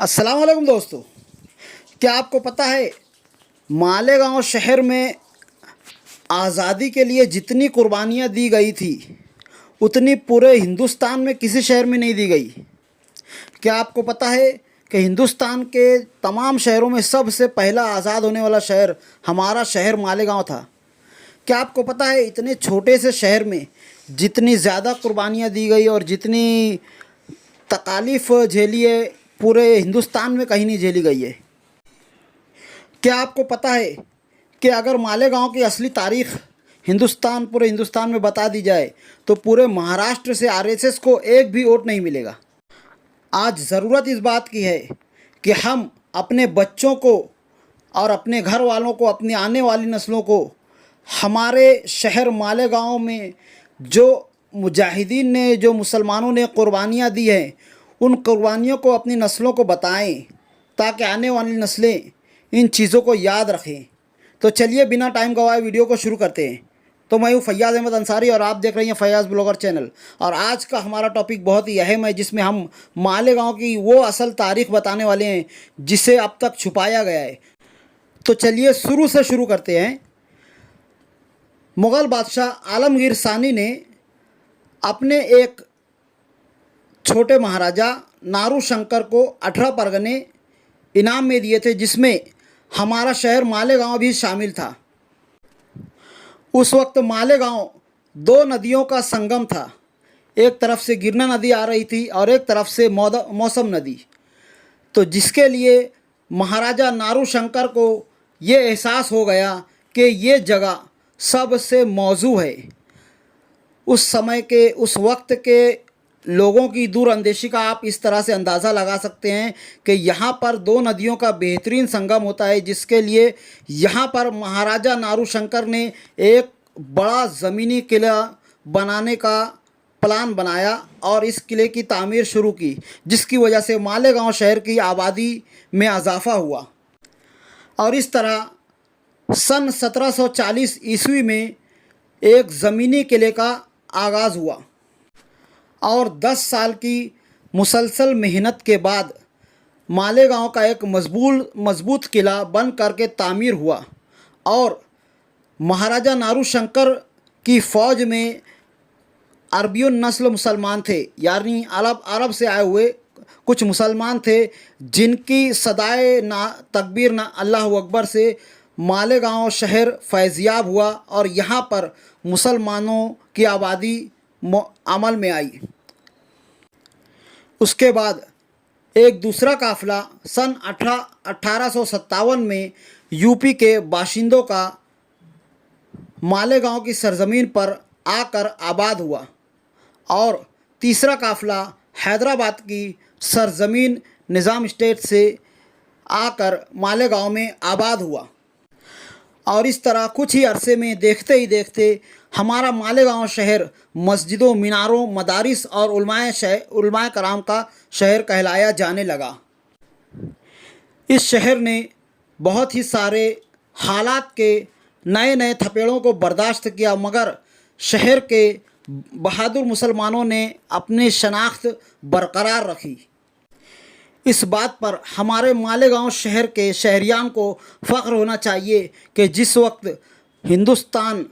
अस्सलाम वालेकुम दोस्तों। क्या आपको पता है मालेगांव शहर में आज़ादी के लिए जितनी कुर्बानियाँ दी गई थी उतनी पूरे हिंदुस्तान में किसी शहर में नहीं दी गई। क्या आपको पता है कि हिंदुस्तान के तमाम शहरों में सबसे पहला आज़ाद होने वाला शहर हमारा शहर मालेगांव था। क्या आपको पता है इतने छोटे से शहर में जितनी ज़्यादा कुर्बानियाँ दी गई और जितनी तकालीफ झेली है पूरे हिंदुस्तान में कहीं नहीं झेली गई है। क्या आपको पता है कि अगर मालेगांव की असली तारीख़ पूरे हिंदुस्तान में बता दी जाए तो पूरे महाराष्ट्र से आरएसएस को एक भी वोट नहीं मिलेगा। आज ज़रूरत इस बात की है कि हम अपने बच्चों को और अपने घर वालों को, अपनी आने वाली नस्लों को हमारे शहर मालेगांव में जो मुजाहिदीन ने, जो मुसलमानों ने कुर्बानियाँ दी हैं, उन कुर्बानियों को अपनी नस्लों को बताएं ताकि आने वाली नस्लें इन चीज़ों को याद रखें। तो चलिए बिना टाइम गवाए वीडियो को शुरू करते हैं। तो मैं हूँ फैयाज़ अहमद अंसारी और आप देख रहे हैं फैयाज़ ब्लॉगर चैनल। और आज का हमारा टॉपिक बहुत ही अहम है जिसमें हम मालेगांव की वो असल तारीख़ बताने वाले हैं जिसे अब तक छुपाया गया है। तो चलिए शुरू से शुरू करते हैं। मुग़ल बादशाह आलमगीर सानी ने अपने एक छोटे महाराजा नारू शंकर को 18 परगने इनाम में दिए थे, जिसमें हमारा शहर मालेगांव भी शामिल था। उस वक्त मालेगांव दो नदियों का संगम था। एक तरफ से गिरना नदी आ रही थी और एक तरफ से मौसम नदी। तो जिसके लिए महाराजा नारू शंकर को ये एहसास हो गया कि ये जगह सबसे मौजू है। उस समय के, उस वक्त के लोगों की दूरअंदेशी का आप इस तरह से अंदाज़ा लगा सकते हैं कि यहाँ पर दो नदियों का बेहतरीन संगम होता है, जिसके लिए यहाँ पर महाराजा नारू शंकर ने एक बड़ा ज़मीनी किला बनाने का प्लान बनाया और इस किले की तामीर शुरू की, जिसकी वजह से मालेगांव शहर की आबादी में इजाफ़ा हुआ। और इस तरह सन 1740 ईस्वी में एक ज़मीनी किले का आगाज़ हुआ और 10 साल की मुसलसल मेहनत के बाद मालेगांव का एक मजबूत किला बन करके तामीर हुआ। और महाराजा नारू शंकर की फ़ौज में अरबियों नस्ल मुसलमान थे, यानी अरब से आए हुए कुछ मुसलमान थे, जिनकी सदाए ना तकबीर ना अल्लाह अकबर से मालेगांव शहर फैज़याब हुआ और यहाँ पर मुसलमानों की आबादी अमल में आई। उसके बाद एक दूसरा काफ़िला सन 1857 में यूपी के बाशिंदों का मालेगांव की सरज़मीन पर आकर आबाद हुआ और तीसरा काफ़िला हैदराबाद की सरज़मीन निज़ाम स्टेट से आकर मालेगांव में आबाद हुआ। और इस तरह कुछ ही अरसे में देखते ही देखते हमारा मालेगांव शहर मस्जिदों, मीनारों, मदारिस और उलमाए कराम का शहर कहलाया जाने लगा। इस शहर ने बहुत ही सारे हालात के नए नए थपेड़ों को बर्दाश्त किया, मगर शहर के बहादुर मुसलमानों ने अपनी शनाख्त बरकरार रखी। इस बात पर हमारे मालेगांव शहर के शहरियान को फ़ख्र होना चाहिए कि जिस वक्त हिंदुस्तान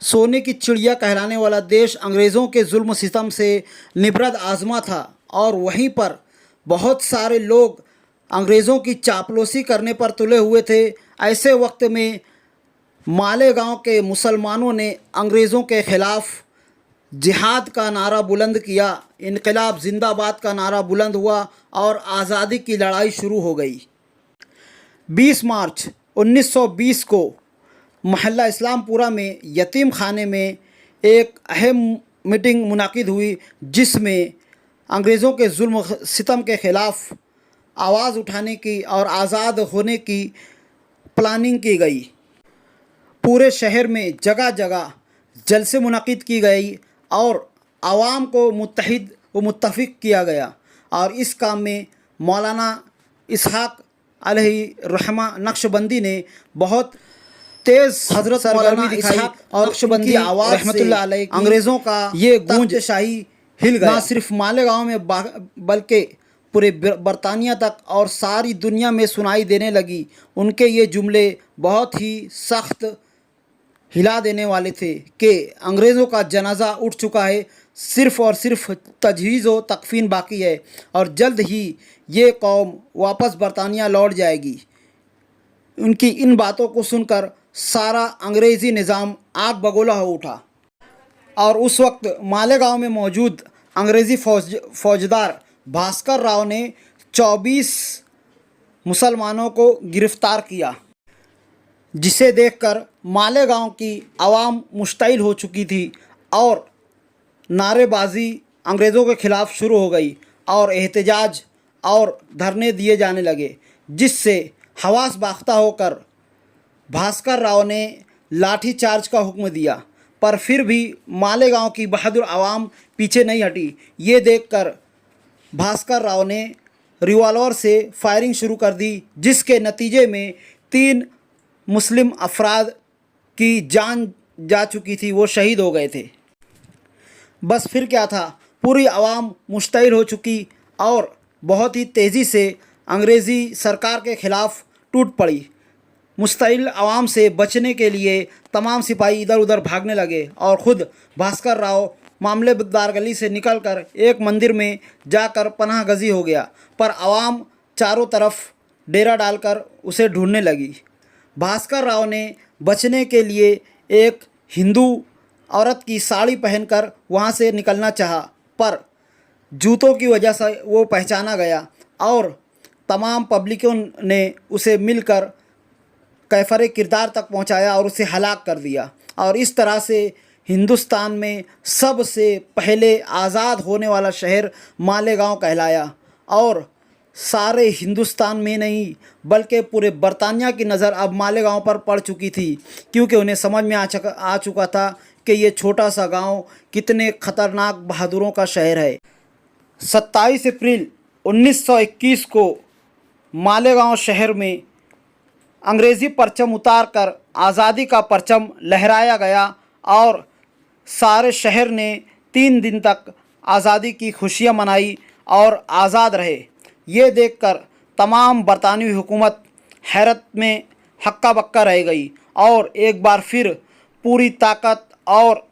सोने की चिड़िया कहलाने वाला देश अंग्रेज़ों के जुल्म सितम से निबरद आज़मा था और वहीं पर बहुत सारे लोग अंग्रेज़ों की चापलूसी करने पर तुले हुए थे, ऐसे वक्त में मालेगांव के मुसलमानों ने अंग्रेज़ों के ख़िलाफ़ जिहाद का नारा बुलंद किया, इनकलाब जिंदाबाद का नारा बुलंद हुआ और आज़ादी की लड़ाई शुरू हो गई। 20 मार्च 1920 को मोहल्ला इस्लामपुरा में यतीम खाने में एक अहम मीटिंग मुनाकिद हुई, जिसमें अंग्रेज़ों के जुल्म सितम के ख़िलाफ़ आवाज़ उठाने की और आज़ाद होने की प्लानिंग की गई। पूरे शहर में जगह जगह जलसे मुनाकिद की गई और आवाम को मुत्तहिद व मुत्तफ़िक़ किया गया और इस काम में मौलाना इसहाक़ अलैहि रहमा नक्शबंदी ने बहुत तेज़ हज़रत सरगर्मी दिखाई और नक्शबंदी आवाज़ रहमतुल्लाह अलैह अंग्रेज़ों का ये गूंज शाही हिल गया। न सिर्फ मालेगांव में बल्कि पूरे बरतानिया तक और सारी दुनिया में सुनाई देने लगी। उनके ये जुमले बहुत ही सख्त हिला देने वाले थे कि अंग्रेज़ों का जनाजा उठ चुका है, सिर्फ़ और सिर्फ तजहीज़ व तकफ़ीन बाकी है और जल्द ही ये कौम वापस बरतानिया लौट जाएगी। उनकी इन बातों को सुनकर सारा अंग्रेज़ी निज़ाम आग बगोला हो उठा और उस वक्त मालेगांव में मौजूद अंग्रेज़ी फौजदार भास्कर राव ने 24 मुसलमानों को गिरफ़्तार किया, जिसे देखकर मालेगांव की आवाम मुश्तइल हो चुकी थी और नारेबाजी अंग्रेज़ों के ख़िलाफ़ शुरू हो गई और एहतजाज और धरने दिए जाने लगे, जिससे हवास बाख्ता होकर भास्कर राव ने लाठी चार्ज का हुक्म दिया। पर फिर भी मालेगांव की बहादुर आवाम पीछे नहीं हटी। ये देखकर भास्कर राव ने रिवॉल्वर से फायरिंग शुरू कर दी, जिसके नतीजे में 3 मुस्लिम अफराद की जान जा चुकी थी, वो शहीद हो गए थे। बस फिर क्या था, पूरी आवाम मुश्तइल हो चुकी और बहुत ही तेज़ी से अंग्रेज़ी सरकार के ख़िलाफ़ टूट पड़ी। मुश्तइल आवाम से बचने के लिए तमाम सिपाही इधर उधर भागने लगे और ख़ुद भास्कर राव मामलेदार गली से निकलकर एक मंदिर में जाकर पनाह गज़ी हो गया। पर आवाम चारों तरफ डेरा डालकर उसे ढूंढने लगी। भास्कर राव ने बचने के लिए एक हिंदू औरत की साड़ी पहनकर वहाँ से निकलना चाहा, पर जूतों की वजह से वो पहचाना गया और तमाम पब्लिकों ने उसे मिलकर कैफरे किरदार तक पहुँचाया और उसे हलाक कर दिया। और इस तरह से हिंदुस्तान में सबसे पहले आज़ाद होने वाला शहर मालेगांव कहलाया और सारे हिंदुस्तान में नहीं बल्कि पूरे बरतानिया की नज़र अब मालेगांव पर पड़ चुकी थी, क्योंकि उन्हें समझ में आ चुका था कि ये छोटा सा गांव कितने ख़तरनाक बहादुरों का शहर है। 27 अप्रैल 1921 को मालेगांव शहर में अंग्रेज़ी परचम उतारकर आज़ादी का परचम लहराया गया और सारे शहर ने 3 दिन तक आज़ादी की खुशियाँ मनाई और आज़ाद रहे। ये देखकर तमाम बरतानवी हुकूमत हैरत में हक्का बक्का रह गई और एक बार फिर पूरी ताकत और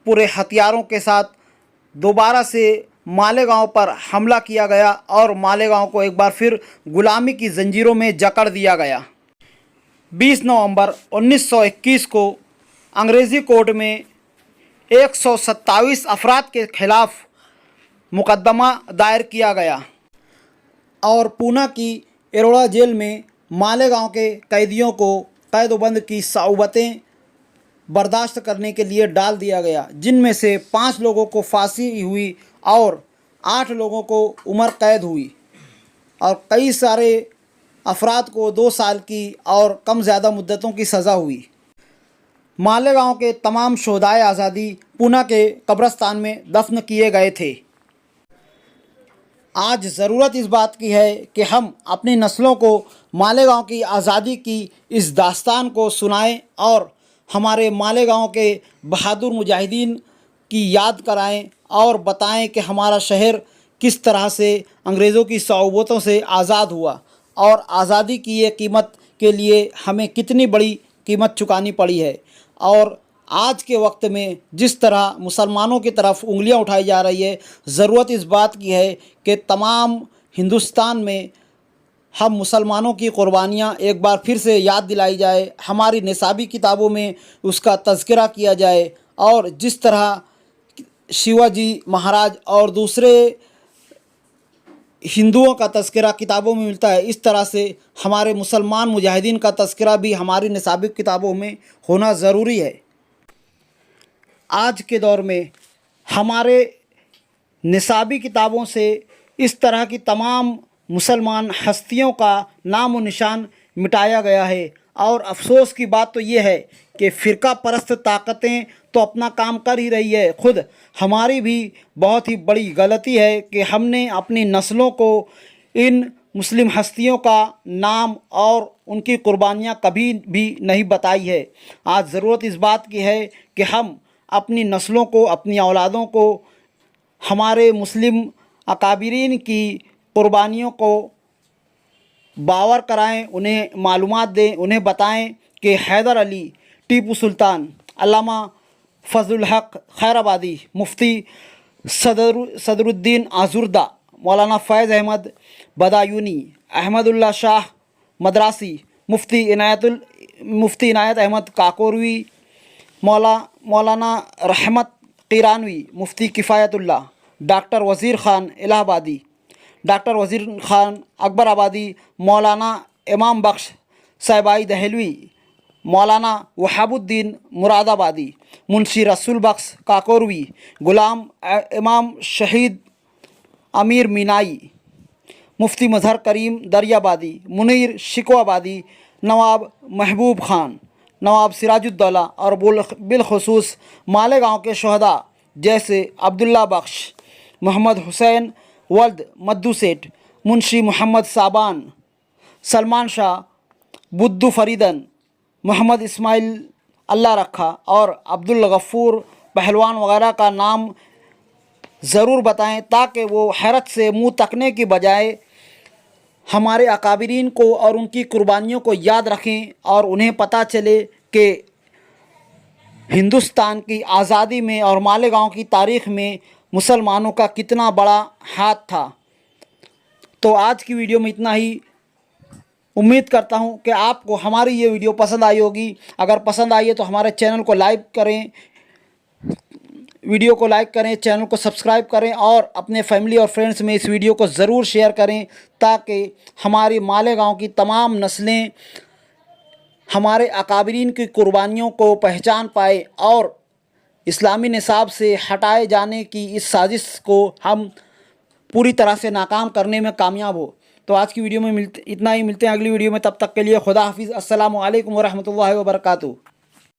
पूरे हथियारों के साथ दोबारा से मालेगांव पर हमला किया गया और मालेगांव को एक बार फिर गुलामी की जंजीरों में जकड़ दिया गया। 20 नवंबर 1921 को अंग्रेज़ी कोर्ट में 127 अफराद के ख़िलाफ़ मुकदमा दायर किया गया और पूना की एरोड़ा जेल में मालेगांव के कैदियों को कैदोबंद की सऊबतें बर्दाश्त करने के लिए डाल दिया गया, जिनमें से 5 लोगों को फांसी हुई और 8 लोगों को उम्र कैद हुई और कई सारे अफराद को 2 साल की और कम ज़्यादा मुद्दतों की सज़ा हुई। मालेगांव के तमाम शोधाए आज़ादी पूना के कब्रिस्तान में दफन किए गए थे। आज ज़रूरत इस बात की है कि हम अपनी नस्लों को मालेगांव की आज़ादी की इस दास्तान को सुनाएं और हमारे मालेगांव के बहादुर मुजाहिदीन की याद कराएं और बताएं कि हमारा शहर किस तरह से अंग्रेज़ों की सऊबतों से आज़ाद हुआ और आज़ादी की ये कीमत के लिए हमें कितनी बड़ी कीमत चुकानी पड़ी है। और आज के वक्त में जिस तरह मुसलमानों की तरफ उंगलियां उठाई जा रही है, ज़रूरत इस बात की है कि तमाम हिंदुस्तान में हम मुसलमानों की क़ुरबानियाँ एक बार फिर से याद दिलाई जाए, हमारी निसाबी किताबों में उसका तज़किरा किया जाए और जिस तरह शिवाजी महाराज और दूसरे हिंदुओं का तज़किरा किताबों में मिलता है, इस तरह से हमारे मुसलमान मुजाहिदीन का तज़किरा भी हमारी निसाबी किताबों में होना ज़रूरी है। आज के दौर में हमारे निसाबी किताबों से इस तरह की तमाम मुसलमान हस्तियों का नाम व निशान मिटाया गया है और अफसोस की बात तो ये है कि फ़िरका परस्त ताकतें तो अपना काम कर ही रही है, खुद हमारी भी बहुत ही बड़ी गलती है कि हमने अपनी नस्लों को इन मुस्लिम हस्तियों का नाम और उनकी कुर्बानियाँ कभी भी नहीं बताई है। आज ज़रूरत इस बात की है कि हम अपनी नस्लों को, अपनी औलादों को हमारे मुस्लिम अकाबिरीन की कुर्बानियों को बावर कराएं, उन्हें मालूमात दें, उन्हें बताएं कि हैदर अली, टीपू सुल्तान, अल्लामा फजलुल हक खैराबादी, मुफ्ती सदरुद्दीन आजुर्दा, मौलाना फ़ैज़ अहमद बदायूनी, अहमदुल्ला शाह मद्रासी, मुफ्ती इनायत अहमद काकोरवी, मौलाना रहमत कीरानवी, मुफ्ती किफ़ायतुल्ला, डॉक्टर वज़ीर ख़ान इलाहाबादी, डॉक्टर वज़ीर ख़ान अकबराबादी, मौलाना इमाम बख्श साहिबाई दहलवी, मौलाना वहाबुद्दीन मुरादाबादी, मुंशी रसूल बख्श काकोरवी, गुलाम इमाम शहीद अमीर मीनाई, मुफ्ती मजहर करीम दरियाबादी, मुनीर शिकवाबादी, नवाब महबूब ख़ान, नवाब सिराजुद्दौला और बिलखुसूस मालेगांव के शहदा जैसे अब्दुल्ला बख्श, मोहम्मद हुसैन वल्द मद्दू सेठ, मुंशी मोहम्मद साबान, सलमान शाह, बुद्दू फरीदन, मोहम्मद इस्माइल अल्लाह रखा और अब्दुल गफ़ूर पहलवान वगैरह का नाम ज़रूर बताएं, ताकि वो हैरत से मुंह तकने की बजाय हमारे अकाबिरीन को और उनकी कुर्बानियों को याद रखें और उन्हें पता चले कि हिंदुस्तान की आज़ादी में और मालेगांव की तारीख़ में मुसलमानों का कितना बड़ा हाथ था। तो आज की वीडियो में इतना ही। उम्मीद करता हूं कि आपको हमारी ये वीडियो पसंद आई होगी। अगर पसंद आई है तो हमारे चैनल को लाइक करें, वीडियो को लाइक करें, चैनल को सब्सक्राइब करें और अपने फैमिली और फ्रेंड्स में इस वीडियो को ज़रूर शेयर करें, ताकि हमारी मालेगांव की तमाम नस्लें हमारे अकाबरीन की कुर्बानियों को पहचान पाए और इस्लामी निसाब से हटाए जाने की इस साजिश को हम पूरी तरह से नाकाम करने में कामयाब हो। तो आज की वीडियो में इतना ही। मिलते हैं अगली वीडियो में, तब तक के लिए खुदा हाफिज़। अस्सलामु अलैकुम व रहमतुल्लाहि व बरकातुहू।